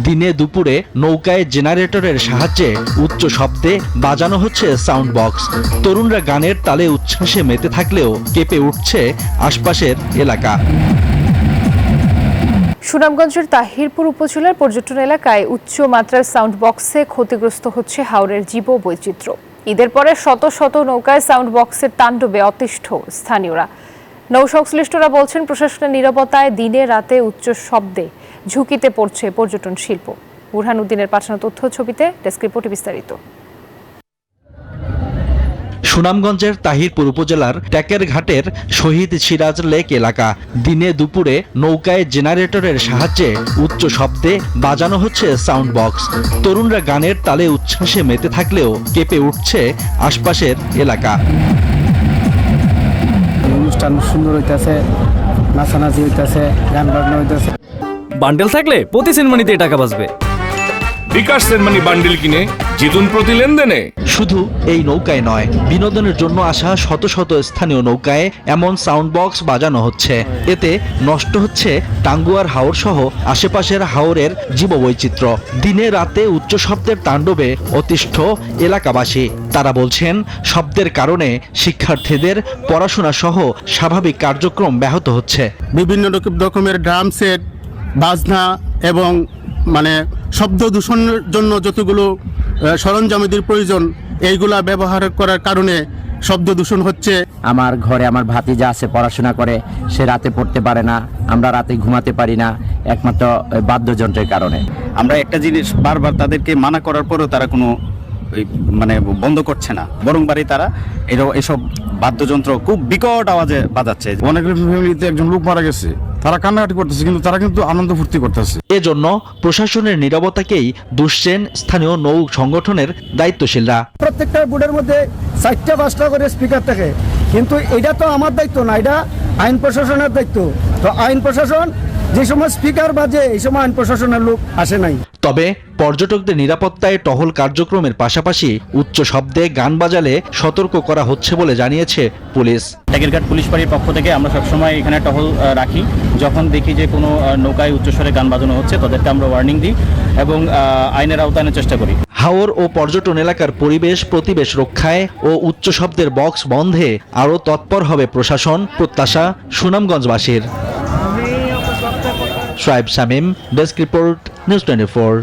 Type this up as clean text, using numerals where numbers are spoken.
দিনে দুপুরে নৌকায় জেনারেটরের সাহায্যে উচ্চ শব্দে বাজানো হচ্ছে সাউন্ড বক্স। তরুণরা গানের তালে উচ্ছ্বাসে মেতে থাকলেও কেঁপে উঠছে আশপাশের এলাকা। সুনামগঞ্জের তাহিরপুর উপজেলার পর্যটন এলাকায় উচ্চ মাত্রার সাউন্ড বক্সে ক্ষতিগ্রস্ত হচ্ছে হাওরের জীববৈচিত্র্য। ঈদের পরে শত শত নৌকায় সাউন্ড বক্সের তাণ্ডবে অতিষ্ঠ স্থানীয়রা। নৌসংশ্লিষ্টরা বলছেন, প্রশাসনের নীরবতায় দিনে রাতে উচ্চ শব্দে ঝুঁকিতে পড়ছে পর্যটন শিল্প। বুরহানুদ্দিনের পাঠানো তথ্য ছবিতে ডেস্ক রিপোর্টে বিস্তারিত। সুনামগঞ্জের তাহিরপুর উপজেলার ট্যাকের ঘাটের শহীদ সিরাজ লেক এলাকা। দিনে দুপুরে নৌকায় জেনারেটরের সাহায্যে উচ্চ শব্দে বাজানো হচ্ছে সাউন্ড বক্স। তরুণরা গানের তালে উচ্ছ্বাসে মেতে থাকলেও কেঁপে উঠছে আশপাশের এলাকা। অনুষ্ঠান সুন্দর হইতেছে, নাচানাচি হইতেছে, গান বাজনা হইতেছে। বান্ডেল থাকলে প্রতি সেনমানিতে টাকা বাঁচবে। বিকাশ সেনমানি বান্ডেল কিনে জিতুন প্রতি লেনদেনে। শুধু এই নৌকায় নয়, বিনোদনের জন্য আসা শত শত স্থানীয় নৌকায় এমন সাউন্ড বক্স বাজানো হচ্ছে। এতে নষ্ট হচ্ছে টাঙ্গুয়ার হাওর সহ আশেপাশের হাওরের জীববৈচিত্র্য। দিনে রাতে উচ্চ শব্দের তাণ্ডবে অতিষ্ঠ এলাকাবাসী। তারা বলছেন, শব্দের কারণে শিক্ষার্থীদের পড়াশোনা সহ স্বাভাবিক কার্যক্রম ব্যাহত হচ্ছে। বিভিন্ন রকমের ড্রাম সেট, বাজনা এবং শব্দ দূষণের জন্য যতগুলো সরঞ্জামের প্রয়োজন, এইগুলা ব্যবহার করার কারণে শব্দ দূষণ হচ্ছে। আমার ঘরে আমার ভাতিজা আছে, পড়াশোনা করে, সে রাতে পড়তে পারে না, আমরা রাতে ঘুমাতে পারি না, একমাত্র বাদ্যযন্ত্রের কারণে। আমরা একটা জিনিস বারবার তাদেরকে মানা করার পরেও তারা কোনো বন্ধ করছে না, বরং বাড়ি তারা এসব বাদ্যযন্ত্র খুব বিকট আওয়াজে বাজাচ্ছে। অনেক ফ্যামিলিতে একজন লোক মারা গেছে, তারা কান্নাকাটি করতেছে, কিন্তু তারা কিন্তু আনন্দ ফুর্তি করতেছে। এজন্য প্রশাসনের নীরবতাকেই দুষছেন স্থানীয় নৌ সংগঠনের দায়িত্বশীলরা। প্রত্যেকটা বোর্ডের মধ্যে 4-5টা করে স্পিকার থাকে, কিন্তু এটা তো আমার দায়িত্ব না, এটা আইন প্রশাসনের দায়িত্ব। তো আইন প্রশাসন যে সময় স্পিকার বাজে, এই সময় আইন প্রশাসনের লোক আসে নাই। তবে পর্যটকদের নিরাপত্তায় টহল কার্যক্রমের পাশাপাশি উচ্চ শব্দে গান বাজালে সতর্ক করা হচ্ছে বলে জানিয়েছে পুলিশ। ট্যাকেরঘাট পুলিশ ফাঁড়ির পক্ষ থেকে আমরা সবসময় এখানে টহল রাখি। যখন দেখি যে কোনো নৌকায় উচ্চস্বরে গান বাজানো হচ্ছে, তাদেরকে আমরা ওয়ার্নিং দিই এবং আইনের আওতায় আনার চেষ্টা করি। হাওর ও পর্যটন এলাকার প্রতিবেশ রক্ষায় ও উচ্চ শব্দের বক্স বন্ধে আরও তৎপর হবে প্রশাসন, প্রত্যাশা সুনামগঞ্জবাসীর। Shoaib Shamim, desk report, news 24।